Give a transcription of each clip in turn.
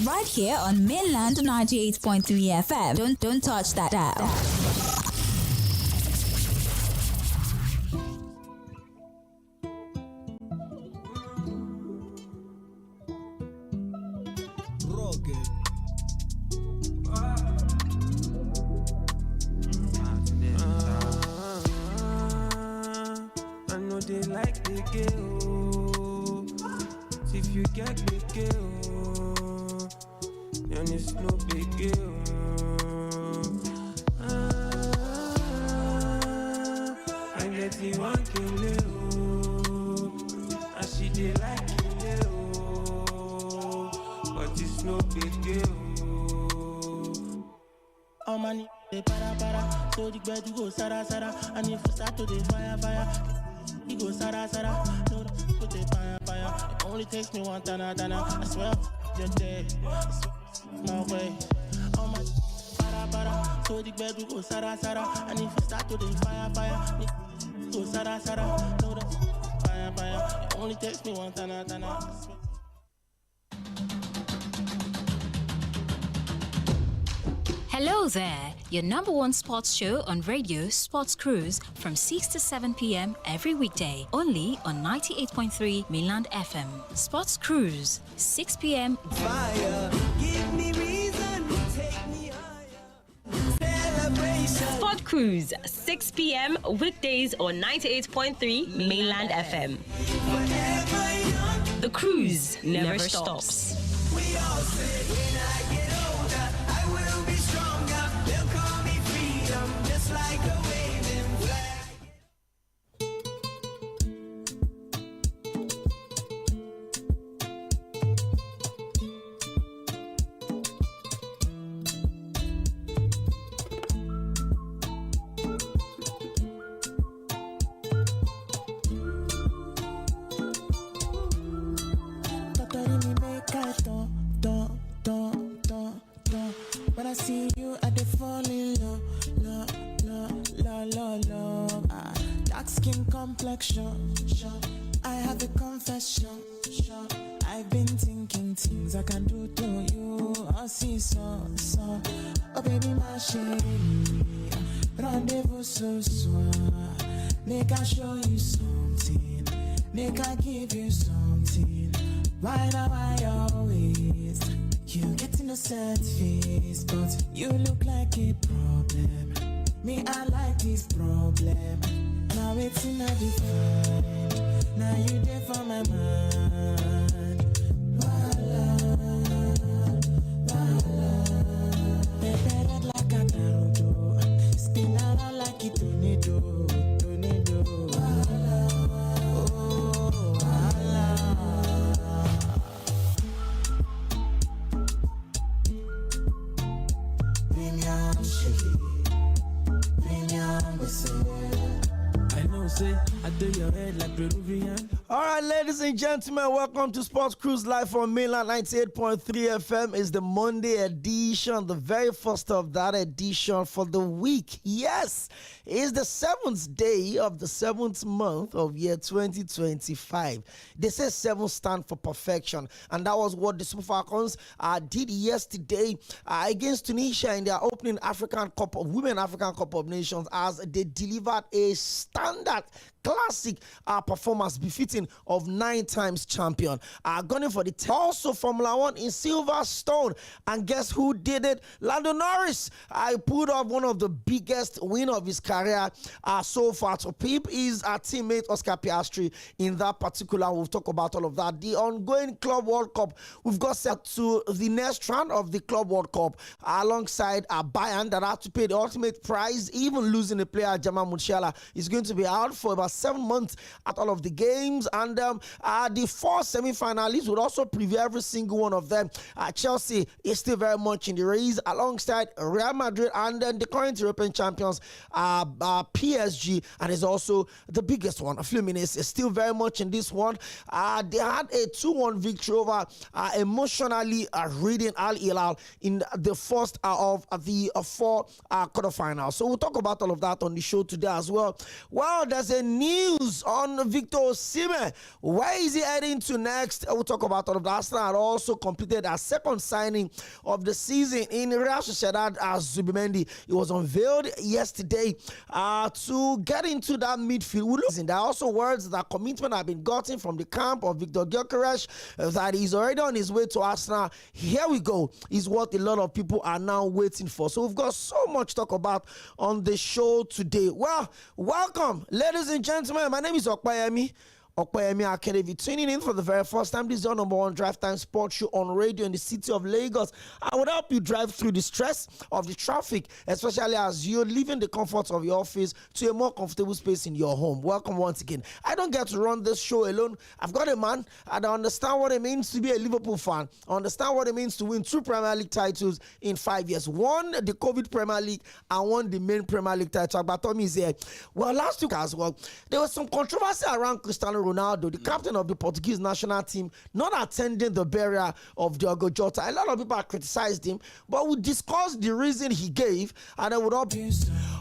Right here on Mainland 98.3 FM. Don't touch that dial. I know they like the girl. If you get the girl, then it's no big deal. I get you one kill you, and she dey like you, but it's no big deal. Oh man, they para, so the bed you go sara, and if you start to the fire, you go sara, no, put the fire. It only takes me one tana, I swear you're dead, my way. Oh my, para, so the bed you go sara, and if you start to the fire, you go sara, no, fire. It only takes me one tana, I swear. Hello there, your number one sports show on radio, Sports Cruise, from 6 to 7 p.m. every weekday, only on 98.3 Mainland FM. Sports Cruise, 6 p.m. Fire, give me reason, take me higher. Celebration. Sport Cruise, 6 p.m. weekdays on 98.3 Mainland FM. The cruise never stops. We all say when I get older, I will be stronger. They'll call me freedom, just like a waving flag. When I see you, I dey fall in love. Dark skin complexion. I have a confession. I've been thinking things I can do to you. I see so. Oh baby, my chérie, rendezvous ce soir. Make I show you something. Make I give you something. Why now I always you get innocent face, but you look like a problem. Me, I like this problem. Now it's in a different. Now you there for my mind. Voila. Prepared like a naruto. Spin around like a tornado. Voila. Oh, voila. I know, say, I do your head like Peruvian. All right, ladies and gentlemen, welcome to Sports Cruise live on Mainland 98.3 FM. It's the Monday edition, the very first of that edition for the week. Yes, it's the 7th day of the 7th month of year 2025. They say 7 stand for perfection, and that was what the Super Falcons did yesterday against Tunisia in their opening Women African Cup of Nations, as they delivered a standard classic performance befitting of 9-time champion. Gunning for the also Formula 1 in Silverstone. And guess who did it? Lando Norris. I pulled off one of the biggest win of his career so far. To peep is our teammate Oscar Piastri in that particular. We'll talk about all of that. The ongoing Club World Cup. We've got set to the next round of the Club World Cup alongside Bayern that had to pay the ultimate prize, even losing the player Jamal Musiala is going to be out for about 7 months at all of the games. And the 4 semi-finalists would also preview every single one of them. Chelsea is still very much in the race alongside Real Madrid and then the current European champions PSG, and is also the biggest one. Fluminense is still very much in this one. They had a 2-1 victory over emotionally reading Al-Hilal in the first of the 4 quarterfinals. So we'll talk about all of that on the show today as well. Well, there's a news on Victor Osimhen. Where is he heading to next? We'll talk about all of that. Arsenal had also completed a second signing of the season in Real Sociedad as Zubimendi. It was unveiled yesterday to get into that midfield. There are also words that commitment have been gotten from the camp of Victor Gyökeres that he's already on his way to Arsenal. Here we go, is what a lot of people are now waiting for. So we've got so much to talk about on the show today. Well, welcome, ladies and gentlemen. My name is Cʀᴜɪ紅ᴜ Aᴅᴇᴜ. Tuning in for the very first time, this is your number one drive time sports show on radio in the city of Lagos. I would help you drive through the stress of the traffic, especially as you're leaving the comfort of your office to a more comfortable space in your home. Welcome once again. I don't get to run this show alone. I've got a man, and I understand what it means to be a Liverpool fan. I understand what it means to win 2 Premier League titles in 5 years. One, the COVID Premier League, and one, the main Premier League title. But Tommy is here. Well, last week as well, there was some controversy around Cristiano Ronaldo, the captain of the Portuguese national team, not attending the burial of Diogo Jota. A lot of people have criticized him, but we discussed the reason he gave, and I would all be.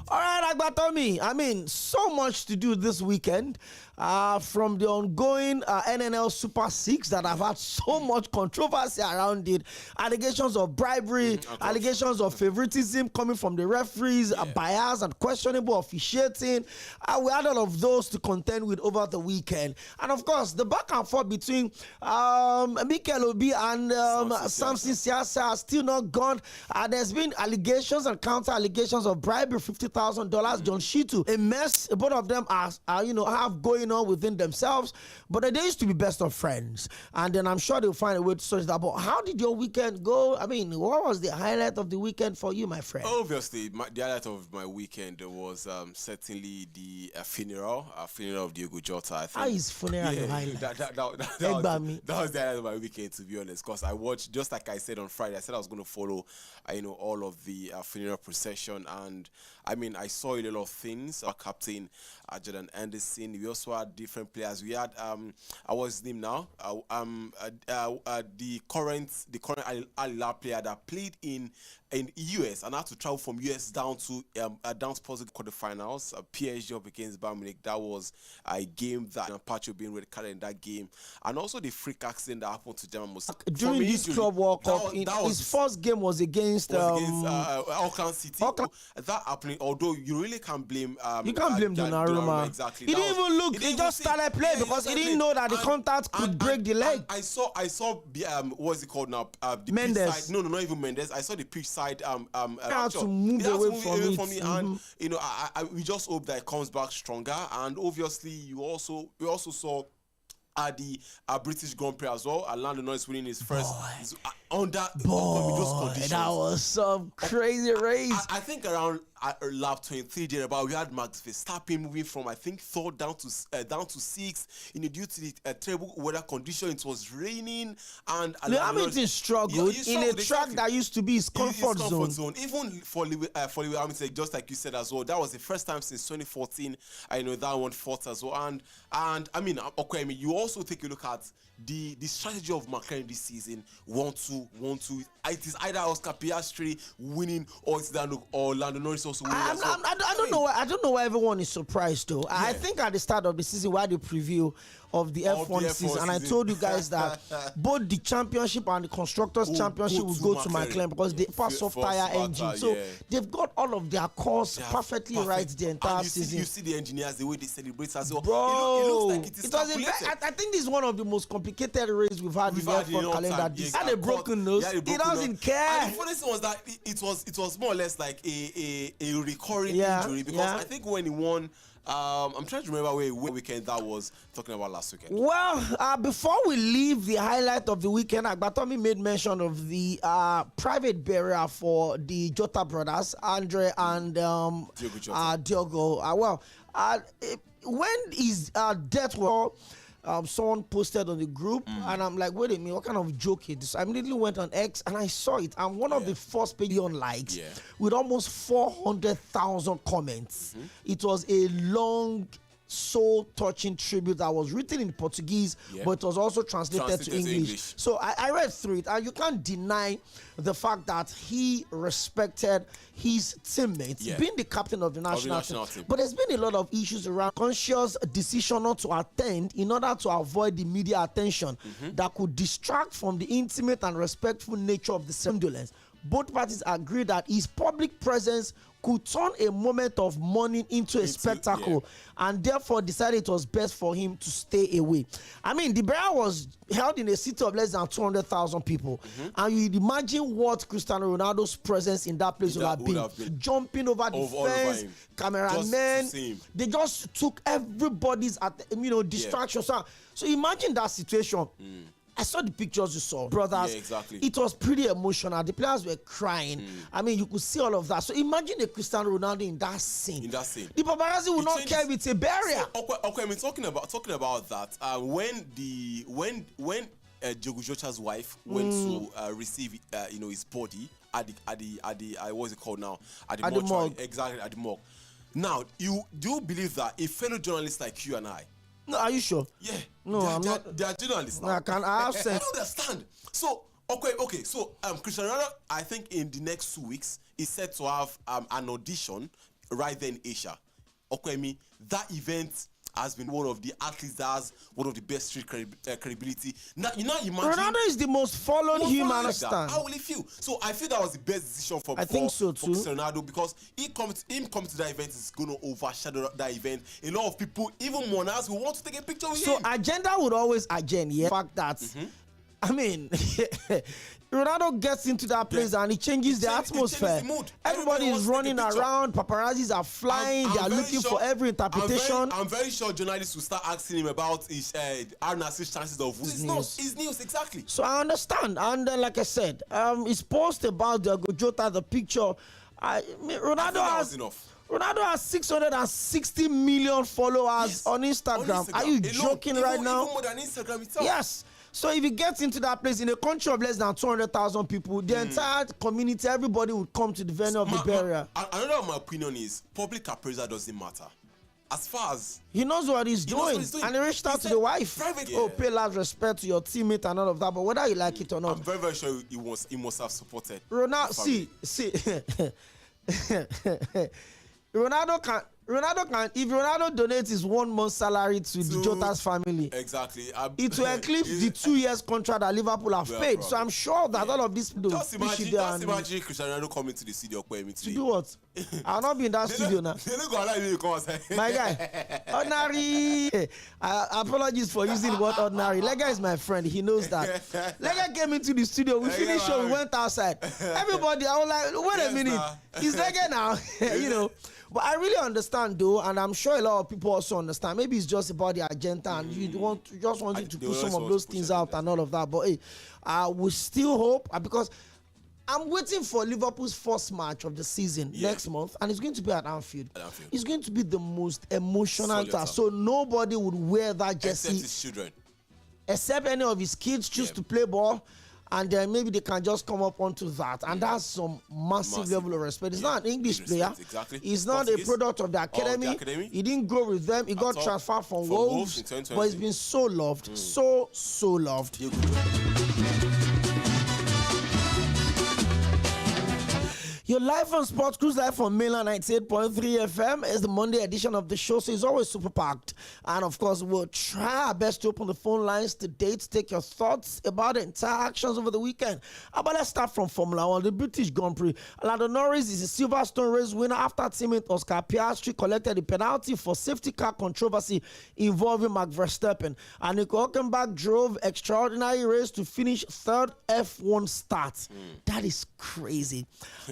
All right, Agbatomi. I mean, so much to do this weekend. From the ongoing NNL Super 6 that have had so much controversy around it, allegations of bribery, allegations of favoritism coming from the referees, bias and questionable officiating. We had all of those to contend with over the weekend. And of course, the back and forth between Mikel Obi and Samson Siasa are still not gone. There's been allegations and counter allegations of bribery, $50,000. John Shitu, a mess. Both of them are have going on within themselves, but they used to be best of friends, and then I'm sure they'll find a way to sort that. But how did your weekend go? I mean, what was the highlight of the weekend for you, my friend? Obviously, the highlight of my weekend was certainly the funeral of Diogo Jota. I think. How is funeral your highlight? That was the highlight of my weekend, to be honest, because I watched, just like I said on Friday, I said I was going to follow all of the funeral procession, and I mean, I saw a lot of things. Our captain, Jordan Anderson. We also had different players. We had what's his name now? The current Alæ player that played in US and had to travel from US down to Portugal quarterfinals. PSG up against Bayern Munich. That was a game that Pacho being red carded in that game, and also the freak accident that happened to Jamal Musiala during this Club World Cup. His first game was against Auckland City. That happening, although you really can't blame. You can't blame Donnarumma. Exactly. He didn't even look. He just started playing because he didn't know that the contact could break the leg. I saw. What's it called now? The Mendes. Side. No, not even Mendes. I saw the pitch side. Had to move away from it. And we just hope that it comes back stronger. And obviously, we also saw the British Grand Prix as well. Lando Norris winning his first under those conditions. That was some crazy race. I think around lap 23 thereabout, we had Max Verstappen moving from, I think, 3rd down to 6th. Due to the terrible weather condition, it was raining, and Hamilton struggled in a track that used to be his comfort zone. Even for Lewis Hamilton, just like you said as well, that was the first time since 2014. I know that one fought as well, and I mean, okay, I mean, you also take a look at the strategy of McLaren this season. Want to. It is either Oscar Piastri winning or it's Lando Norris also winning. I don't know why everyone is surprised though. Yeah. I think at the start of the season, we had a preview of the F1 season, and I told you guys that both the championship and the constructors championship will go to McLaren because they pass soft tire engine. So they've got all of their cores perfectly right the entire season. You see the engineers, the way they celebrate as well. Bro, it looks like it is calculated. I think this is one of the most complicated races we've had in the F1 calendar. This had a broken nose. He doesn't care. And the funny thing was that it was more or less like a recurring injury, because I think when he won, I'm trying to remember what weekend that was talking about last weekend. Well, before we leave the highlight of the weekend, Agbatomi made mention of the private burial for the Jota brothers, Andre and Diogo. When his death was, someone posted on the group, and I'm like, wait a minute, what kind of joke is this? I immediately went on X and I saw it, and one of the first billion likes with almost 400,000 comments. It was a long soul-touching tribute that was written in Portuguese, but it was also translated to English. So I read through it, and you can't deny the fact that he respected his teammates, being the captain of the national team. But there's been a lot of issues around conscious decision not to attend in order to avoid the media attention that could distract from the intimate and respectful nature of the semblance. Both parties agree that his public presence could turn a moment of mourning into a spectacle, and therefore decided it was best for him to stay away. I mean, the burial was held in a city of less than 200,000 people, and you'd imagine what Cristiano Ronaldo's presence in that place would have been. Jumping over the fence, cameramen, they just took everybody's distraction. So imagine that situation. I saw the pictures you saw, brothers. Yeah, exactly. It was pretty emotional. The players were crying. I mean, you could see all of that. So imagine a Cristiano Ronaldo in that scene. The paparazzi will not care if it's a barrier. So, okay, I mean, talking about that. When Djokovic wife went to receive his body at the what's it called now, at the mortuary, exactly, at the morgue. Now, you do believe that a fellow journalist like you and I. No, are you sure? Yeah. No, I'm not. They are journalists now. I have sense. I don't understand. So, okay. So, Cristiano Ronaldo, I think in the next 2 weeks, is set to have an audition right there in Asia. Okay, I mean, that event has been one of the athletes that has one of the best street credibility. Now, imagine Ronaldo is the most followed human. Understand? How will he feel? So I feel that was the best decision for Cristiano Ronaldo, because him coming to that event is going to overshadow that event. A lot of people, even mourners, who want to take a picture with him. So agenda would always agenda. The fact that I mean, Ronaldo gets into that place and he changes the atmosphere. Everybody is running around. Paparazzis are flying. They are looking for every interpretation. I'm very sure journalists will start asking him about his Al-Nassr's chances of winning. His news, exactly. So I understand. And like I said, his post about the Jota, the picture. Ronaldo has 660 million followers on Instagram. Are you joking right now? Even more than Instagram itself. Yes. So if he gets into that place in a country of less than 200,000 people, the entire community, everybody would come to the venue of the burial. Another of my opinion is public appraisal doesn't matter. As far as he knows what he's doing, and he reached out to the wife. Pay last respect to your teammate and all of that. But whether you like it or not, I'm very, very sure he must have supported Ronaldo. See, Ronaldo can, if Ronaldo donates his 1 month salary to the Jota's family, exactly, it will eclipse the 2 years contract that Liverpool have paid. So I'm sure that all of these people just imagine Cristiano Ronaldo coming to the studio to do what? I'll not be in that studio now. They don't go allow you to come outside. My guy, ordinary. Apologies for using the word ordinary. Lega is my friend. He knows that. Lega came into the studio. We finished show. We went outside. Everybody, I was like, wait a minute. He's Lega now. You know. But I really understand though, and I'm sure a lot of people also understand. Maybe it's just about the agenda, and you just wanted to put some of those things out and all of that. But hey, we still hope, because I'm waiting for Liverpool's first match of the season next month, and it's going to be at Anfield. It's going to be the most emotional task. So nobody would wear that jersey except his children, except any of his kids choose to play ball. And then maybe they can just come up onto that. And that's some massive level of respect. It's not an English player. Exactly. He's not a product of the academy. He didn't grow with them. He got transferred from Wolves. But he's been so loved. So loved. You're live on Sports Cruise, live on Mainland 98.3 FM. It's the Monday edition of the show, so it's always super packed. And of course, we'll try our best to open the phone lines today to take your thoughts about the entire actions over the weekend. But let's start from Formula 1, the British Grand Prix. Lando Norris is a Silverstone race winner after teammate Oscar Piastri collected a penalty for safety car controversy involving Max Verstappen. And Nico Hülkenberg drove extraordinary race to finish third F1 start. That is crazy.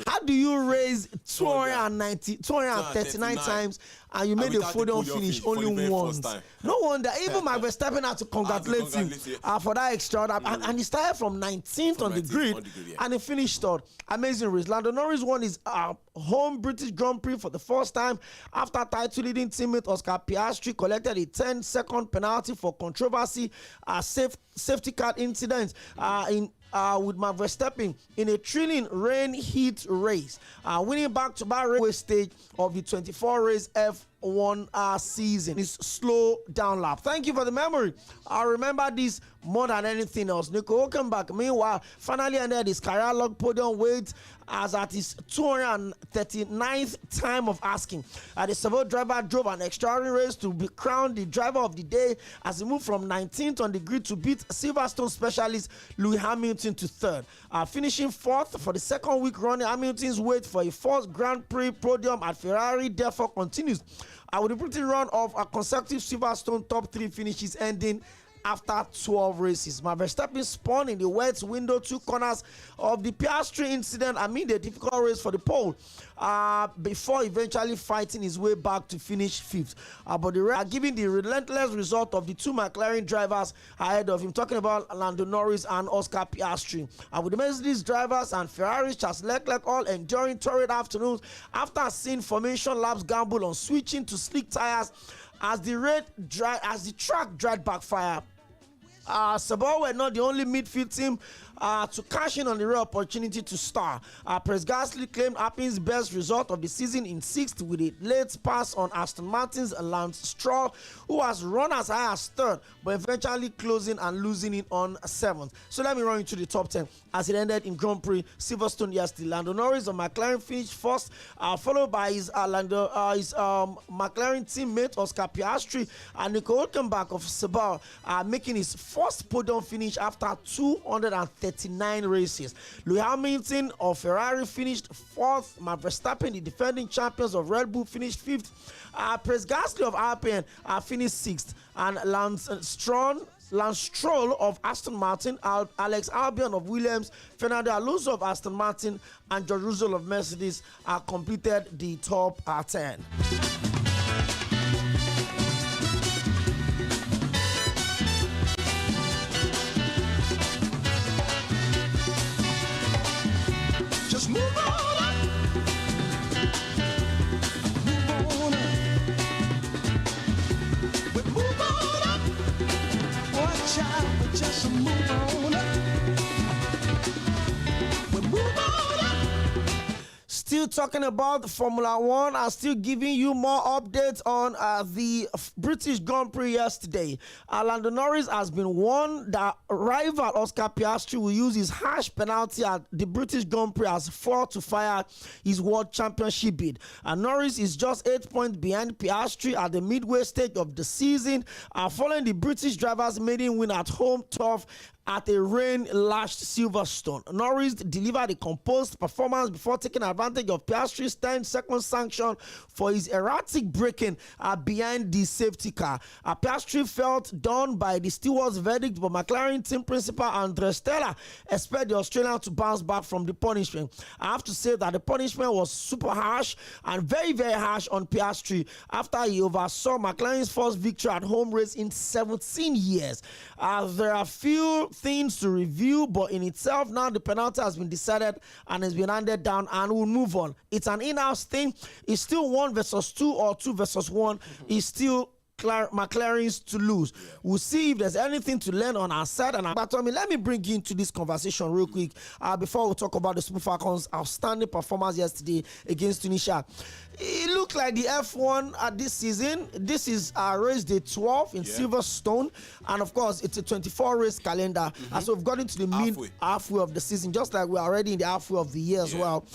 How do you raise 239 times and you made a podium finish only once? No wonder. Even Max Verstappen had to congratulate him for that extraordinary. And he started from 19th on the grid and he finished third. Amazing race. Lando Norris won his home British Grand Prix for the first time after title leading teammate Oscar Piastri collected a 10-second penalty for controversy, safety car incident with Max Verstappen in a thrilling rain heat race, winning back-to-back race stage of the 24-race F1 F1 season. His slow down lap. Thank you for the memory. I remember this more than anything else. Nico Hülkenberg, meanwhile, finally ended his career log podium weight as at his 239th time of asking. The Sᴘᴏ driver drove an extraordinary race to be crowned the driver of the day as he moved from 19th on the grid to beat Silverstone specialist Lewis Hamilton to third. Finishing fourth for the second week running, Hamilton's wait for a fourth Grand Prix podium at Ferrari therefore continues. With a pretty run of a consecutive Silverstone top 3 finishes ending after 12 races. Verstappen spun in the wet window 2 corners of the Piastri incident amid a difficult race for the pole before eventually fighting his way back to finish 5th. But the rest are giving the relentless result of the 2 McLaren drivers ahead of him, talking about Lando Norris and Oscar Piastri. With the Mercedes drivers and Ferrari's Charles Leclerc all enjoying torrid afternoons after seeing formation laps gamble on switching to slick tires as the track dried backfire. Sᴘᴏ were not the only midfield team to cash in on the rare opportunity to star. Perez Gasly claimed Alpine's best result of the season in 6th with a late pass on Aston Martin's Lance Stroll, who has run as high as 3rd, but eventually closing and losing it on 7th. So let me run into the top 10 as it ended in Grand Prix Silverstone yesterday. Lando Norris of McLaren finished first, followed by his McLaren teammate Oscar Piastri and Nico Hülkenberg of Sᴘᴏ making his first podium finish after 239 races. Lewis Hamilton of Ferrari finished 4th. Verstappen, the defending champions of Red Bull, finished 5th. Perez Gasly of Alpine finished 6th. And Lance Stroll of Aston Martin, Alex Albon of Williams, Fernando Alonso of Aston Martin, and George Russell of Mercedes completed the top 10. Just move on up. Move on up. We move on up. Watch out, we just move on up. We move on up. Still talking about Formula One, I'm still giving you more updates on the British Grand Prix yesterday. Lando Norris has been warned that rival Oscar Piastri will use his harsh penalty at the British Grand Prix as fought to fire his World Championship bid. Norris is just 8 points behind Piastri at the midway stage of the season, following the British driver's maiden win at home turf at a rain-lashed Silverstone. Norris delivered a composed performance before taking advantage of Piastri's 10-second sanction for his erratic braking behind the safety car. Piastri felt done by the steward's verdict, but McLaren team principal Andrea Stella expected the Australian to bounce back from the punishment. I have to say that the punishment was super harsh and very, very harsh on Piastri after he oversaw McLaren's first victory at home race in 17 years. There are few things to review, but in itself now the penalty has been decided and has been handed down, and we'll move on. It's an in-house thing. It's still 1 versus 2 or 2 versus 1. It's still McLaren's to lose. We'll see if there's anything to learn on our side. But let me bring you into this conversation real quick before we talk about the Super Falcons' outstanding performance yesterday against Tunisia. It looked like the F1 this season. This is race day 12 in Silverstone, and of course it's a 24 race calendar. So we've got into the halfway of the season, just like we're already in the halfway of the year as well.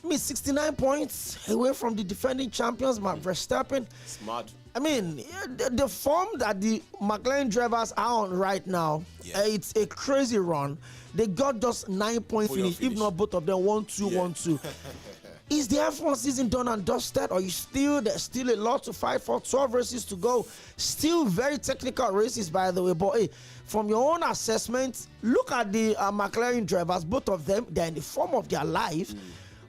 69 points away from the defending champions, Verstappen. Smart. I mean, the form that the McLaren drivers are on right now, it's a crazy run. They got just 9-point finish, if not both of them 1-2, 1-2. Is the F1 season done and dusted, or there's still a lot to fight for? 12 races to go. Still very technical races, by the way. But hey, from your own assessment, look at the McLaren drivers. Both of them, they're in the form of their life.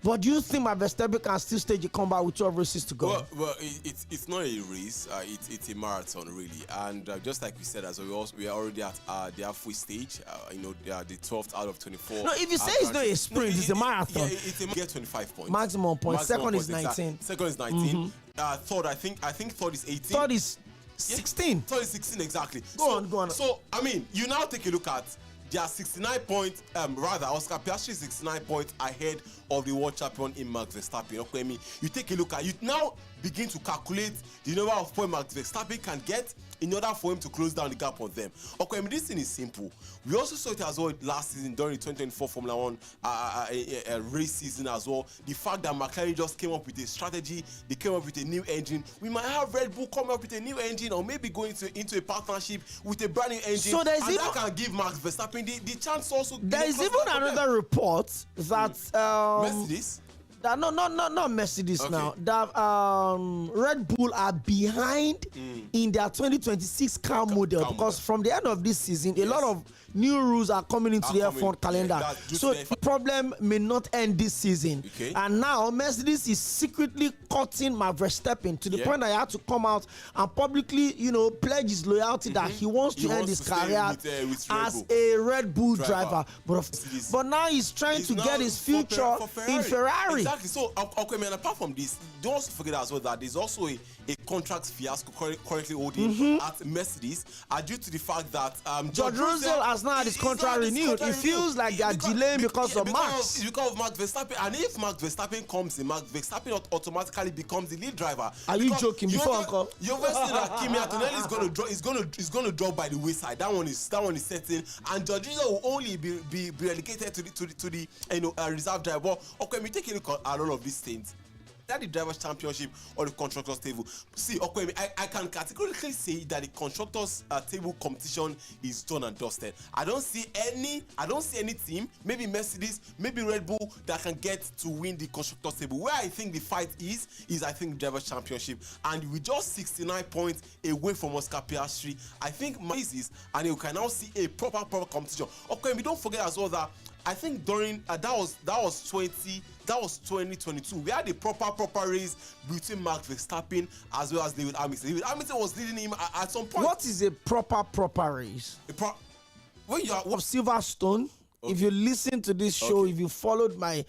But do you think Verstappen can still stage a comeback with 12 races to go? Well, it's not a race. It's a marathon, really. And just like we said, as we are already at the halfway stage. The 12th out of 24. No, if you say it's not a sprint, it's a marathon. It's a get 25 points. Maximum points. Second is 19. Second is 19. Third, I think third is 18. Third is 16. Third is 16 exactly. Go on. So I mean, you now take a look at They are 69 points, rather, Oscar Piastri is 69 points ahead of the world champion in Max Verstappen. Okay, you take a look at, you now begin to calculate the number of points Max Verstappen can get in order for him to close down the gap on them. Okay, this thing is simple. We also saw it as well last season during the 2024 Formula 1 race season as well. The fact that McLaren just came up with a strategy, they came up with a new engine. We might have Red Bull come up with a new engine, or maybe going into a partnership with a brand new engine. So there's and that can give Max Verstappen the chance also. There is even another report that Mercedes. That not Mercedes Okay. now. That Red Bull are behind in their 2026 car model because from the end of this season, a lot of new rules are coming into the F1 calendar. So the problem may not end this season. Okay. And now Mercedes is secretly cutting Max Verstappen to the point that he had to come out and publicly, pledge his loyalty that he wants to end his career with as a Red Bull driver. But now he's trying to now get his future in Ferrari. Exactly. So, okay, man, apart from this, don't also forget as well that there's also a contract fiasco currently holding at Mercedes due to the fact that George Russell has not had his contract renewed. It feels like they are delaying because of Max. Because of Max Verstappen. And if Max Verstappen comes in, Max Verstappen automatically becomes the lead driver. Are you joking? Before Uncle? You're saying that Kimi Antonelli is going to drop by the wayside. That one is certain. And George Russell will only be relegated to the reserve driver. Okay, we take a look at all of these things. The drivers' championship or the constructors' table. See, okay, I can categorically say that the constructors' table competition is done and dusted. I don't see any team, maybe Mercedes, maybe Red Bull, that can get to win the constructors' table. Where I think the fight is I think the drivers' championship, and with just 69 points away from Oscar Piastri, I think Mercedes, and you can now see a proper competition. Okay, we don't forget as well that I think during that was 2022. We had a proper race between Max Verstappen as well as Lewis Hamilton. Lewis Hamilton was leading him at some point. What is a proper race? When you are of Silverstone. Okay. If you listen to this show, if you followed my,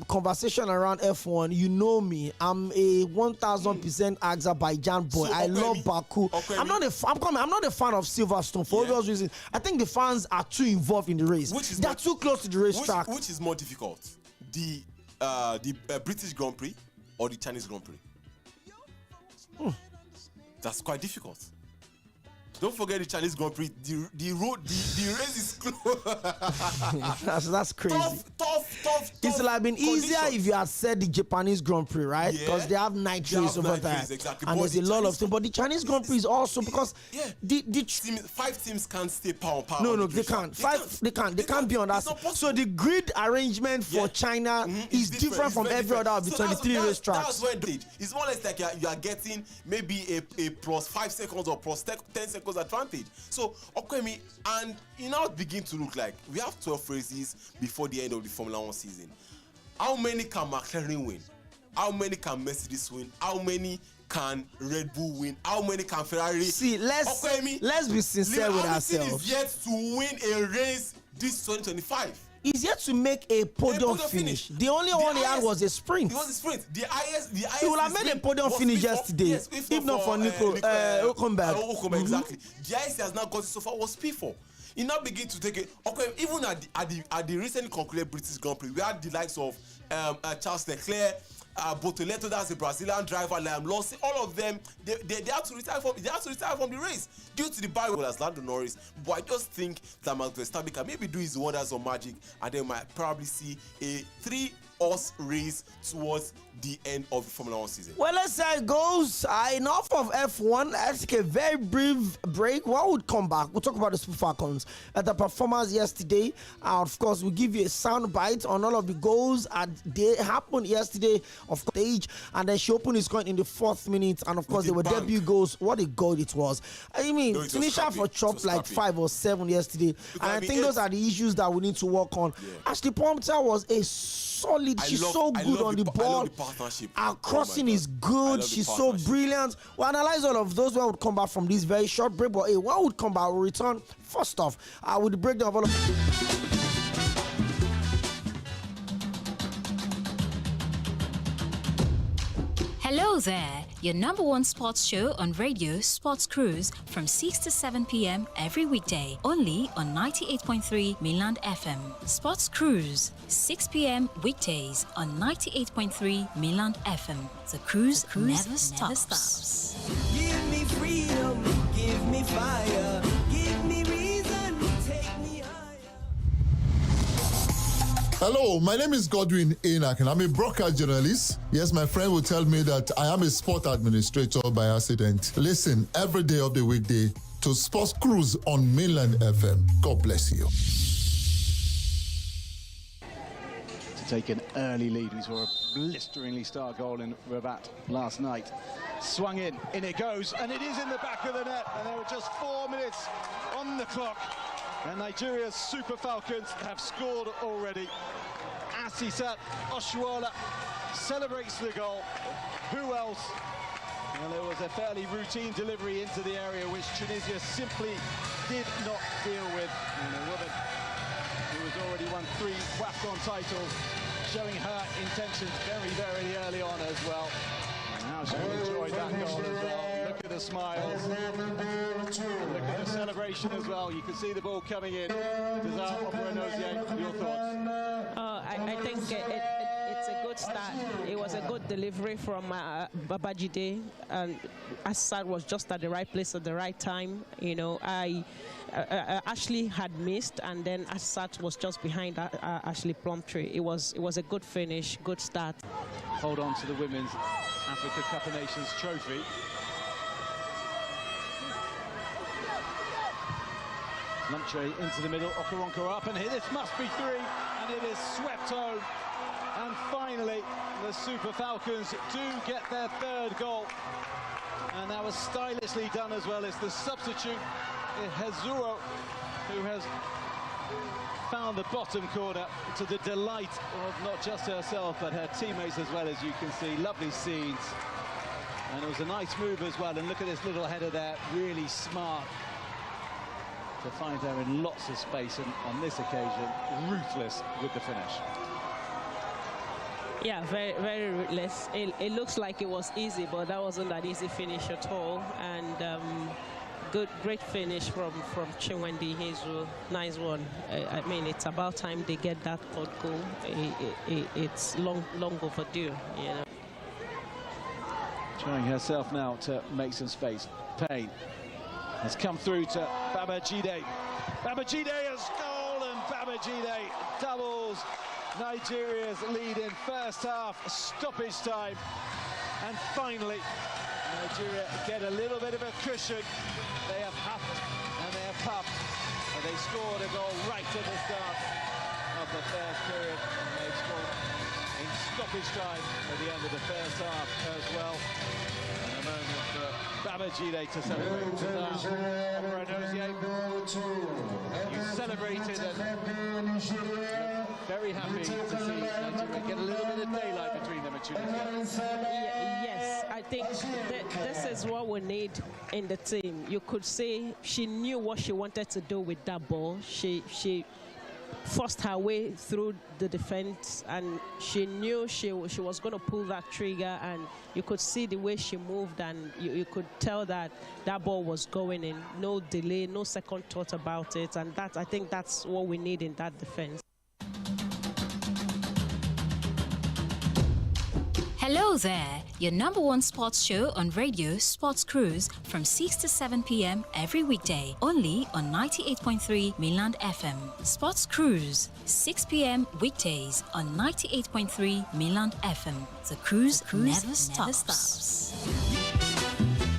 conversation around F1, you know me. I'm a 1000% Azerbaijan boy. I love Baku. I'm not a fan of Silverstone for obvious reasons. I think the fans are too involved in the race. They're too close to the racetrack. Which is more difficult, the British Grand Prix or the Chinese Grand Prix? That's quite difficult. Don't forget the Chinese Grand Prix. The race is close. that's crazy. Tough. It would have been easier if you had said the Japanese Grand Prix, right? Because they have night race over there, exactly. And there's a lot of things. But the Chinese Grand Prix is also because five teams can't stay power. No, they can't. They can't be on that. So the grid arrangement for China is different from every other of the 23 racetracks. That's where it's more or less like you are getting maybe a plus 5 seconds or plus 10 seconds advantage. So okay, and it now begin to look like we have 12 races before the end of the Formula 1 season. How many can McLaren win? How many can Mercedes win? How many can Red Bull win? How many can Ferrari? See, let's be sincere with ourselves. Is yet to win a race this 2025. He's yet to make a podium finish. The only one he had was a sprint. It was a sprint. The highest he would have made a podium finish yesterday, yes, if not for Hülkenberg. Exactly. The highest he has now got so far was P4. He now begin to take it. Okay, even at the recently concluded British Grand Prix, we had the likes of Charles Leclerc, Bortoleto, that's a Brazilian driver, Liam Lawson, all of them, they had to retire from the race due to the barrier as Lando Norris. But I just think that Max Verstappen can maybe do his wonders of magic, and then might probably see a 3-horse race towards the end of the Formula 1 season. Well, let's see how it goes. Enough of F1. Let's take a very brief break. When we come back, we'll talk about the Cʀᴜⴛ at the performance yesterday. Of course, we'll give you a sound bite on all of the goals they happened yesterday of stage, and then she opened his coin in the 4th minute, and of course, there were debut goals. What a goal it was. I mean, Tunisia for chopped like 5 or 7 yesterday, and I think those are the issues that we need to work on. Yeah. Ashley Palmer was a solid. She's so good on the ball. Our crossing is good. She's so brilliant. We'll analyze all of those when we come back from this very short break. But when we come back, we'll return first off with the breakdown of all of. Hello there. your number one sports show on radio, Sports Cruise, from 6 to 7 p.m. every weekday, only on 98.3 Mainland FM. Sports Cruise, 6 p.m. weekdays on 98.3 Mainland FM. The cruise never stops. Give me freedom, give me fire, give me reason, take me higher. Hello, my name is Godwin Enoch and I'm a broadcast journalist. Yes, my friend will tell me that I am a sport administrator by accident. Listen every day of the weekday to Sports Cruise on Mainland FM. God bless you. To take an early lead, we saw a blisteringly star goal in Rabat last night. Swung in it goes, and it is in the back of the net, and there were just 4 minutes on the clock. And Nigeria's Super Falcons have scored already. Asisat Oshuala celebrates the goal. Who else? Well, there was a fairly routine delivery into the area which Tunisia simply did not deal with. And a woman who has already won 3 WAFCON titles, showing her intentions very, very early on as well. And how she enjoyed that goal as well. Look at the smiles. Look at the celebration as well. You can see the ball coming in. Cʀᴜɪnᴜ, your thoughts? I think it's a good start. It was a good delivery from Babajide, and Assad was just at the right place at the right time. You know, Ashley had missed, and then Assad was just behind Ashley Plumtree. It was a good finish, good start. Hold on to the Women's Africa Cup of Nations trophy. Plumtree into the middle, Okoronkwo up, and this must be 3, and it is swept home. And finally, the Super Falcons do get their 3rd goal. And that was stylishly done as well. It's the substitute, Hezuro, who has found the bottom corner to the delight of not just herself, but her teammates as well, as you can see. Lovely scenes. And it was a nice move as well. And look at this little header there, really smart to find her in lots of space, and on this occasion, ruthless with the finish. Yeah, very, very ruthless. It looks like it was easy, but that wasn't that easy finish at all. And great finish from Cʀᴜɪnᴜ. Nice one. I mean, it's about time they get that 3rd goal. It's long overdue, you know. Trying herself now to make some space. Payne has come through to Babajide. Babajide has goal, and Babajide doubles Nigeria's lead in first half stoppage time. And finally, Nigeria get a little bit of a cushion. They have huffed and they have puffed, and they scored a goal right at the start of the first period. And they scored in stoppage time at the end of the first half as well. And a moment for Babajide to celebrate. You celebrated and very happy to see Nigeria get a little bit of daylight between them and Tunisia. Yes, I think this is what we need in the team. You could say she knew what she wanted to do with that ball. She forced her way through the defense, and she knew she was going to pull that trigger, and you could see the way she moved, and you could tell that that ball was going in. No delay, no second thought about it, and I think that's what we need in that defense. Hello there, your number one sports show on radio, Sports Cruise, from 6 to 7 p.m. every weekday, only on 98.3 Mainland FM. Sports Cruise, 6 p.m. weekdays on 98.3 Mainland FM. The cruise never stops.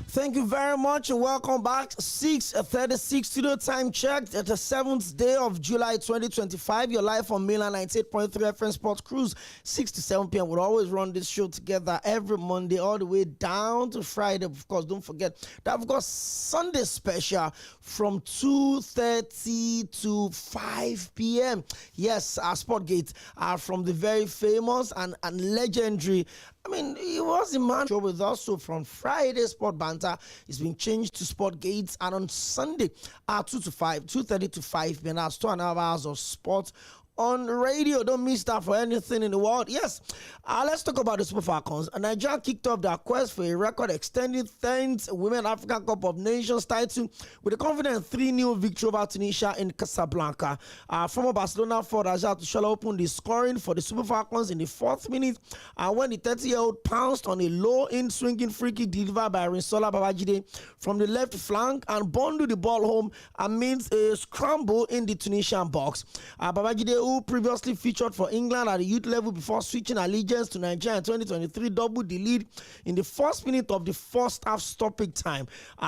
Thank you very much and welcome back. 6:36 studio time checked at the 7th day of July 2025. You're live on Mainland 98.3 FM Sports Cruise, 6 to 7 p.m. We'll always run this show together every Monday all the way down to Friday. Of course, don't forget that we've got Sunday special from 2:30 to 5 p.m. Yes, our Sportgate are from the very famous and legendary. I mean, he was the man show with us. So from Friday, Sport Banter is being changed to Sport Gates, and on Sunday, 2 to 5, 2:30 to 5 p.m. That's 2.5 hours of sport on radio. Don't miss that for anything in the world. Yes, let's talk about the Super Falcons. Nigeria kicked off their quest for a record-extended 10th Women African Cup of Nations title with a confident 3-0 victory over Tunisia in Casablanca. Former Barcelona forward Aźa Tuchel opened the scoring for the Super Falcons in the 4th minute, and when the 30-year-old pounced on a low-in swinging free kick delivered by Rinsola Babajide from the left flank and bundled the ball home amidst a scramble in the Tunisian box. Babajide, who previously featured for England at the youth level before switching allegiance to Nigeria in 2023, doubled the lead in the 1st minute of the first half stoppage time.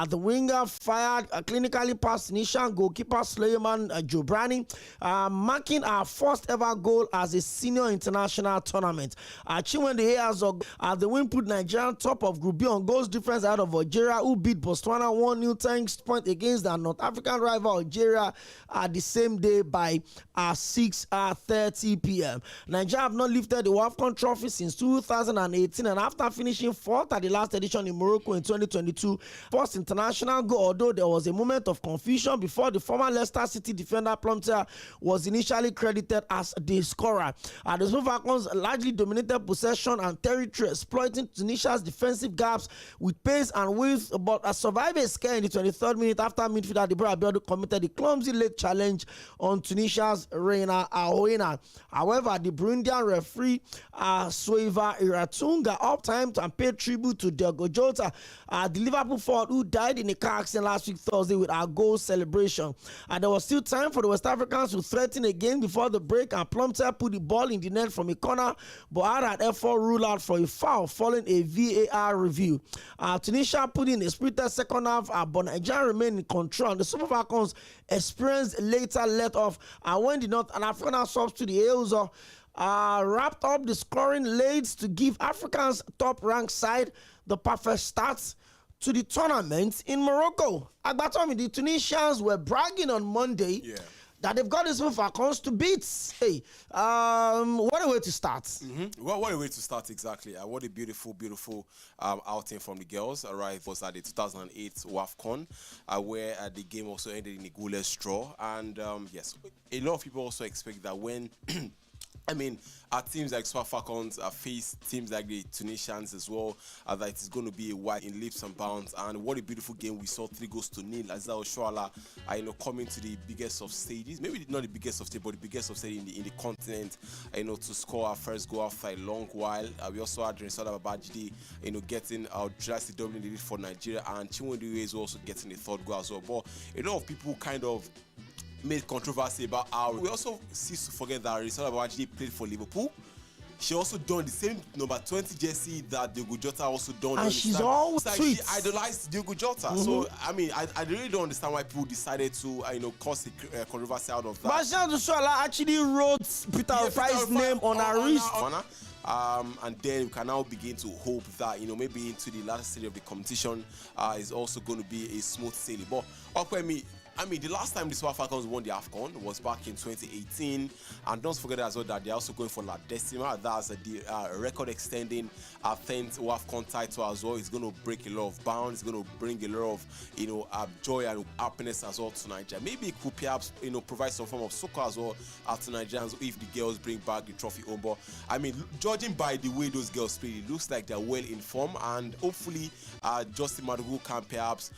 The winger fired clinically past Tunisian goalkeeper Sᴘᴏʀᴛs Cʀᴜɪsᴇ, marking our first ever goal as a senior international tournament. C쏘ᴛᴄဃ the win put Nigeria top of Group B on goals difference out of Algeria, who beat Botswana 1-0 thanks point against their North African rival Algeria the same day by 6:30 p.m. Nigeria have not lifted the WAFCON trophy since 2018, and after finishing 4th at the last edition in Morocco in 2022, first international goal, although there was a moment of confusion before the former Leicester City defender Plumter was initially credited as the scorer. The Super Falcons largely dominated possession and territory, exploiting Tunisia's defensive gaps with pace and width, but survived a scare in the 23rd minute after midfielder Deborah Abiodun committed the clumsy late challenge on Tunisia's Reina Ahoena. However, the Burundian referee Sᴘᴏ Iratung got up time and paid tribute to Diogo Jota, the Liverpool forward who died in a car accident last week Thursday, with our goal celebration. There was still time for the West Africans to threaten again before the break, and Plumter put the ball in the net from a corner, but had an effort ruled out for a foul following a VAR review. Tunisia put in a spirited second half, but Nigeria remained in control, and the Super Falcons experienced later let off, and when the North African subs to the Alezo wrapped up the scoring leads to give Africa's top-ranked side the perfect start to the tournament in Morocco. Agbatomi, the Tunisians were bragging on Monday that they've got the Super Falcons to beat. Hey, what a way to start. Well, what a way to start, exactly. What a beautiful, beautiful outing from the girls. It was at the 2008 WAFCON, where the game also ended in a goalless draw. And yes, a lot of people also expect that when I mean, teams like Super Falcons face teams like the Tunisians as well, that it's going to be a wide in leaps and bounds. And what a beautiful game we saw, 3-0 Aźa Oshoala, coming to the biggest of stages, maybe not the biggest of stage, but the biggest of stage in the continent, to score our first goal after a long while. We also had Rinsola Babajide, getting our drastic doubling the lead for Nigeria, and Chinwendu is also getting the 3rd goal as well. But a lot of people kind of made controversy about how we also cease to forget that Rinsola Babajide played for Liverpool. She also donned the same number 20 jersey that Diogo Jota also donned. And she's always she idolized Diogo Jota. So I mean, I really don't understand why people decided to cause a controversy out of that. But Shola actually wrote Peter Ofai's name on her wrist. And then we can now begin to hope that maybe into the latter stage of the competition is also going to be a smooth sailing. But I mean, the last time the Super Falcons won the AFCON was back in 2018, and don't forget as well that they're also going for La Decima. That's the record-extending 10th AFCON title as well. It's going to break a lot of bounds. It's going to bring a lot of joy and happiness as well to Nigeria. Maybe it could perhaps provide some form of succor as well to Nigerians if the girls bring back the trophy home. But I mean, judging by the way those girls play, it looks like they're well informed, and hopefully Justin Madugu can perhaps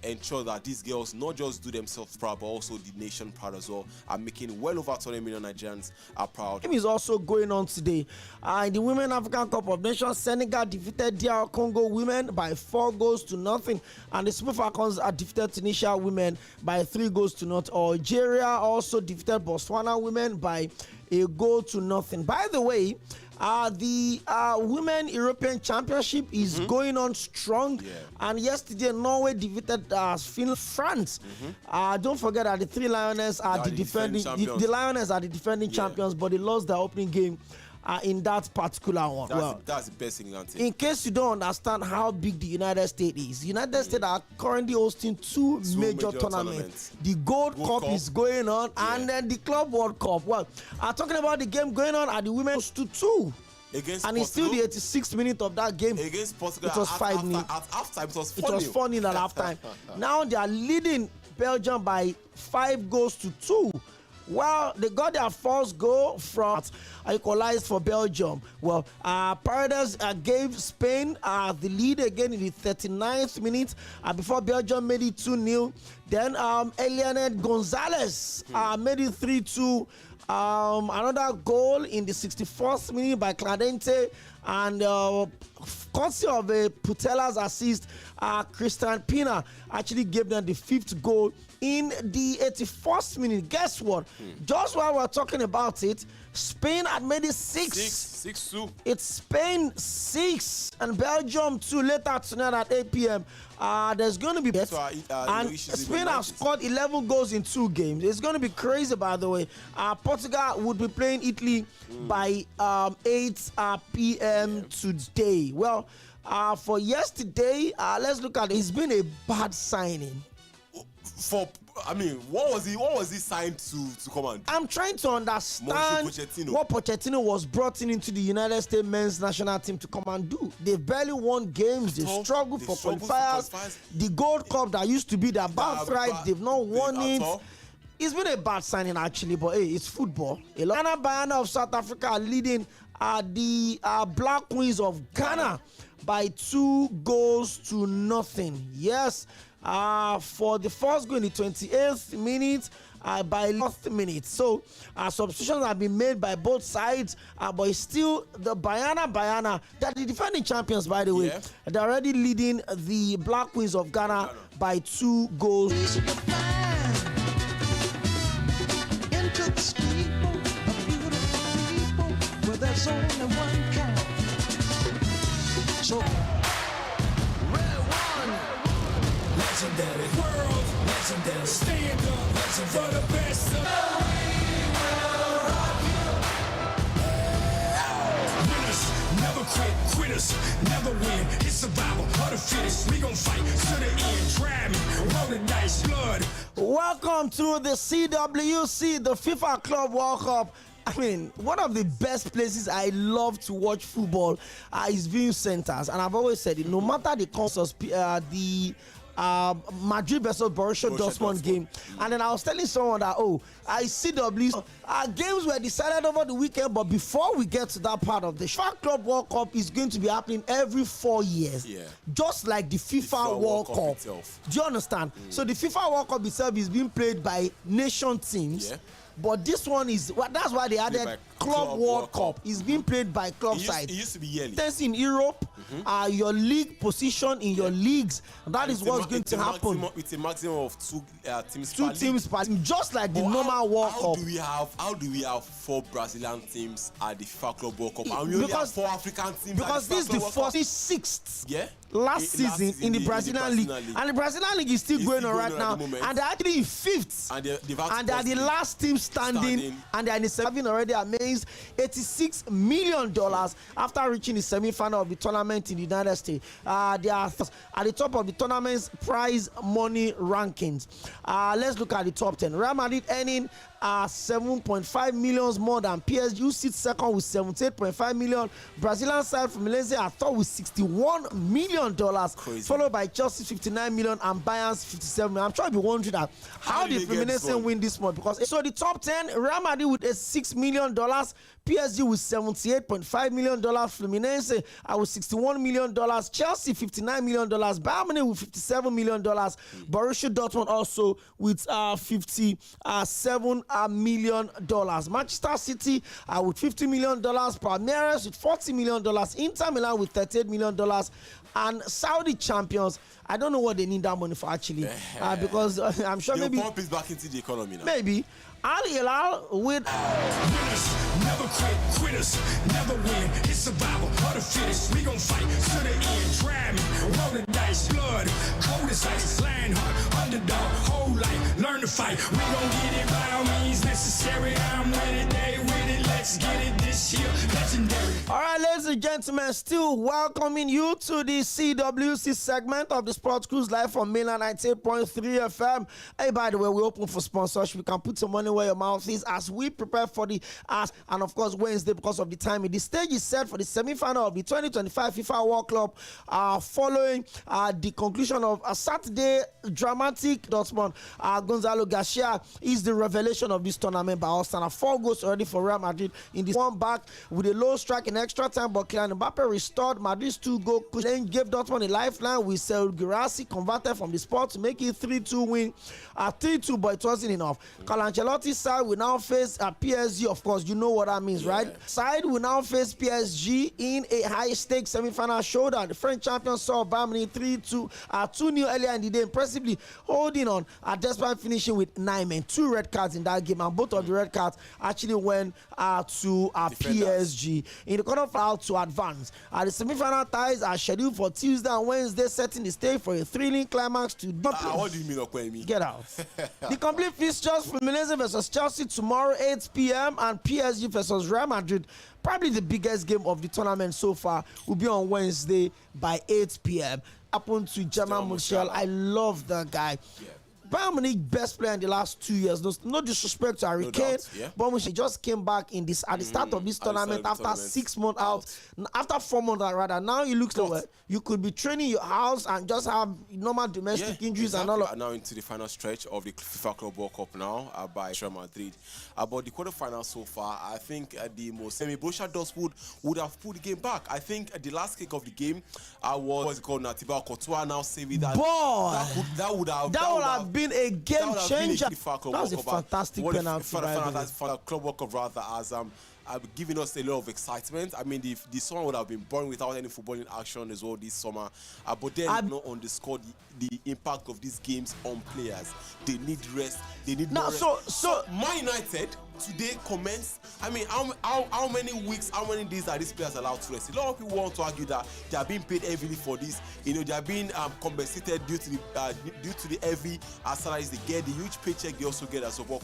ensure that these girls not just do themselves proud, but also the nation proud as well, and making well over 20 million Nigerians are proud. Game is also going on today. In the Women African Cup of Nations, Senegal defeated DR Congo women by 4-0, and the Super Falcons defeated Tunisia women by 3-0. Algeria also defeated Botswana women by 1-0. By the way, the Women European Championship is going on strong, and yesterday Norway defeated France. Don't forget that the three Lionesses are the defending champions, but they lost their opening game in that particular one. That's the best thing. In case you don't understand how big the United States is, the United States are currently hosting two major tournaments. The Gold Cup is going on, and then the Club World Cup. Well, talking about the game going on at the Women's 2-2. Against and it's still the 86th minute of that game. Against Portugal, it was 5-0. At halftime, it was 4-0 at halftime. Now they are leading Belgium by 5-2. Well, they got their first goal from equalized for Belgium. Well, Paredes gave Spain the lead again in the 39th minute before Belgium made it 2-0. Then Eliane Gonzalez made it 3-2. Another goal in the 64th minute by Cladente, and courtesy of a Putela's assist, Christian Pina actually gave them the 5th goal in the 81st minute. Guess what? Just while we're talking about it, Spain had made it 6-2. It's Spain 6 and Belgium 2 later tonight at 8 p.m. There's going to be bet, and Spain have scored 11 goals in 2 games. It's going to be crazy, by the way. Portugal would be playing Italy by 8 p.m. today. Well, for yesterday, let's look at it. It's been a bad signing. What was he signed to command? I'm trying to understand what Pochettino was brought into the United States men's national team to come and do. They've barely won games. They've struggled for qualifiers. The Gold Cup that used to be their birthright, they've not won it. It's been a bad signing, actually, but hey, it's football. Bayana of South Africa are leading the Black Queens of Ghana by 2-0. Yes. For the first goal in the 28th minute, by 4th minute. So substitutions have been made by both sides, but it's still the Bayana. They're the defending champions, by the way. Yeah. They're already leading the Black Queens of Ghana by 2 goals. Into the steeple of beautiful people where there's only one kind. So legendary, world legendary, stand up legend for the best of winners, never quit, quitters, never win. It's survival of the fittest. We gon' fight to the end. Try me, roll the dice, blood. Welcome to the CWC, the FIFA Club World Cup. I mean, one of the best places I love to watch football is viewing centers, and I've always said it. No matter the consoles, the Madrid versus Borussia Dortmund game, and then I was telling someone that CW games were decided over the weekend, but before we get to that part of the FIFA Club World Cup is going to be happening every 4 years, just like the FIFA World Cup itself. Do you understand? So the FIFA World Cup itself is being played by nation teams. But this one is, that's why they added Club World Cup. It's being played by club sides. It used to be yearly. In Europe, your league position in your leagues, that is what's going to happen. It's a maximum of 2 teams per team, just like the normal World Cup. How do we have 4 Brazilian teams at the FIFA Club World Cup? And we only have 4 African teams. Because this is the 46th. Last season in the Brazilian league, and the Brazilian league is still going on right now, and they're actually in 5th, and they are the last team standing, and they are in the having already amazed $86 million after reaching the semi-final of the tournament in the United States. They are at the top of the tournament's prize money rankings. Let's look at the top 10. Real Madrid earning 7.5 million more than PSG, who sits second with 78.5 million. Brazilian side from Malaysia are third with $61 million, followed by Chelsea 59 million and Bayern's 57 million. I'm sure you'll be wondering that how did Fluminense win this month? Because so the top 10, Real Madrid with $6 million, PSG with $78.5 million, Fluminense with $61 million, Chelsea $59 million, Bayern Munich with $57 million, Borussia Dortmund also with $57 million, Manchester City with $50 million, Palmeiras with $40 million, Inter Milan with $38 million, and Saudi champions, I don't know what they need that money for actually, because I'm sure maybe pump is back into the economy now. Maybe Alæ with winners, never quit, quitters, never win. It's survival of the fittest. We gon' fight to the end. Try me, roll the dice, blood, cold as ice, lion heart, underdog, whole life, learn to fight. We gon' get it by all means necessary. I'm with it, they with it. Let's get it this year, legendary. All right, ladies and gentlemen, still welcoming you to the CWC segment of the Sports Cruise live from mainland 98.3 FM. Hey, by the way, we're open for sponsorship. You can put some money where your mouth is as we prepare for the and of course Wednesday because of the timing. The stage is set for the semi-final of the 2025 FIFA World Cup following the conclusion of a Saturday dramatic Dortmund. Gonzalo Garcia is the revelation of this tournament by Arsenal. 4 goals already for Real Madrid in this one back with a low strike in extra time, but Kylian Mbappe restored Madrid's 2-goal push and gave Dortmund a lifeline with Sᴘᴏ converted from the spot to make it 3-2 win. 3-2, but it wasn't enough. Carlo Ancelotti's side will now face PSG. Of course, you know what that means, right? Side will now face PSG in a high-stakes semi-final showdown. The French champions saw Bayern Munich 2-0 earlier in the day, impressively holding on despite finishing with 9 men. 2 red cards in that game, and both of the red cards actually went to PSG in the quarterfinal to advance. The semi-final ties are scheduled for Tuesday and Wednesday, setting the stage for a thrilling climax to what do you mean, Okwemi? Get out. The complete fixtures: Fluminense versus Chelsea tomorrow 8 p.m. and PSG versus Real Madrid, probably the biggest game of the tournament so far, will be on Wednesday by 8 p.m. Happened to Jamal Musiala. I love that guy. Bayern Munich best player in the last 2 years. No disrespect to Harry Kane, but he just came back in this at the start of this tournament after 6 months out. After 4 months rather. Now it looks like you could be training your house and just have normal domestic injuries and all of. Now into the final stretch of the FIFA Club World Cup now by Real Madrid. About the quarterfinals so far, I think the most Borussia Dortmund would have put the game back. I think the last kick of the game was called Thibaut Courtois now saving that. That would have been a game changer. That was a fantastic penalty. Club World Cup rather as giving us a lot of excitement. I mean, the summer would have been boring without any footballing action as well this summer. But then not underscore the impact of these games on players. They need rest. They need more rest. So Man United today commenced. I mean, how many weeks, how many days are these players allowed to rest? A lot of people want to argue that they are being paid heavily for this. You know, they are being compensated due to the heavy salaries they get, the huge paycheck they also get as well.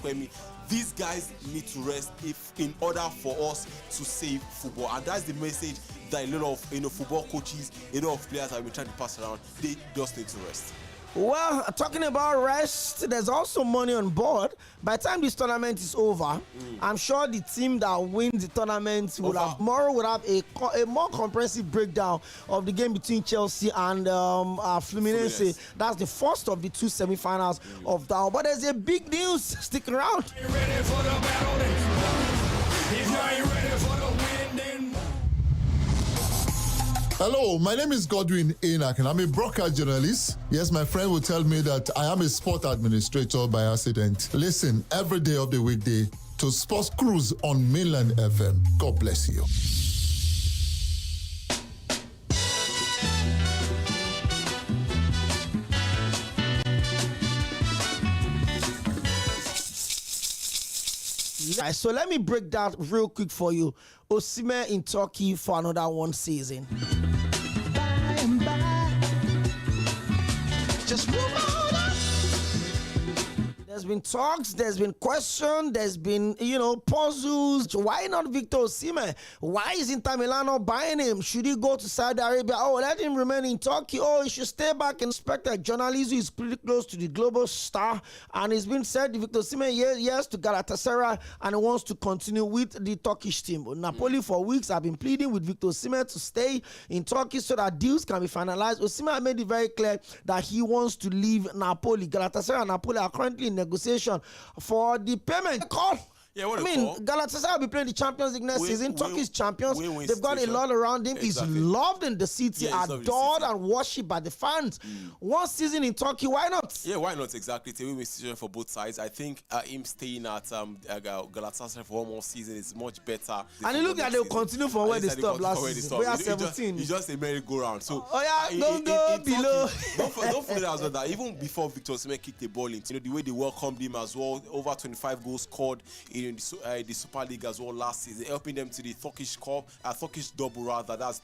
These guys need to rest in order for us to save football, and that's the message that a lot of football coaches, a lot of players have been trying to pass around. They just need to rest. Well, talking about rest, there's also money on board. By the time this tournament is over, I'm sure the team that wins the tournament will have a more comprehensive breakdown of the game between Chelsea and Fluminense. That's the first of the 2 semi-finals of that. But there's a big news. Stick around. Ready for the battle, if you ain't ready for the win, then Hello, my name is Cʀᴜɪ紛 and I'm a broadcast journalist. Yes, my friend will tell me that I am a sport administrator by accident. Listen every day of the weekday to Sports Cruise on Mainland FM. God bless you. So let me break that real quick for you. Osimhen in Turkey for another 1 season. By and by, just move on up. There's been talks, there's been questions, there's been, puzzles. Why not Victor Osimhen? Why is Inter Milan not buying him? Should he go to Saudi Arabia? Oh, let him remain in Turkey. Oh, he should stay back and respect a journalist who is pretty close to the global star. And it's been said Victor Osimhen yes to Galatasaray and he wants to continue with the Turkish team. But Napoli for weeks have been pleading with Victor Osimhen to stay in Turkey so that deals can be finalized. Osimhen made it very clear that he wants to leave Napoli. Galatasaray and Napoli are currently in negotiation for the payment call. Yeah, what I mean, Galatasaray will be playing the Champions League next season. Turkish champions. They've got a lot around him. Exactly. He's loved in the city, adored and worshipped by the fans. 1 season in Turkey, why not? Yeah, why not? Exactly. It's a win-win situation for both sides. I think him staying at Galatasaray for 1 more season is much better. And it looks like they'll continue from where they stopped last season. We are 17. It's just a merry-go-round. So, don't go below. Don't forget as well that even before Victor Osimhen kicked the ball in, the way they welcomed him as well, over 25 goals scored in the Super League as well last season, helping them to the Turkish Cup, Turkish double rather. That's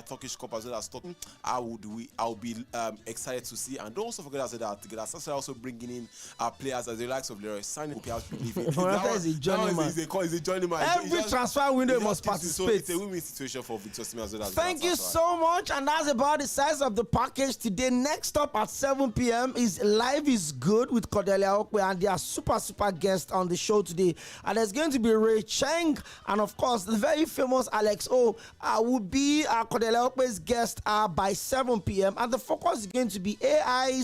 Turkish Cup as well as Turkish. I'll be excited to see, and don't also forget that also bringing in players as the likes of ლიɪsᴛ, who has been leaving. Is a journeyman. He's a journeyman. Every transfer window must participate. It's a win-win situation for Victor Osimhen as well. Thank you so much, and that's about the size of the package today. Next up at 7 p.m. is Live is Good with Cordelia Okwe, and their super guest on the show today. And there's going to be Ray Cheng, and of course the very famous Alex O will be Cordelia Okwe's guest by 7 p.m. And the focus is going to be AI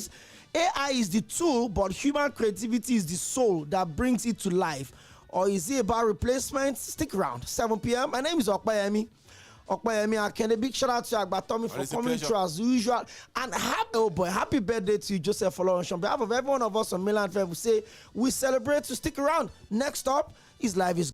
is the tool, but human creativity is the soul that brings it to life. Or is it about replacement? Stick around. 7 p.m. My name is Okpayemi. A big shout out to Agbatomi for coming through as usual. And happy birthday to Joseph Fʀᴏᴜ. On behalf of every one of us on Mainland FM, we say we celebrate to stick around. Next up is Live is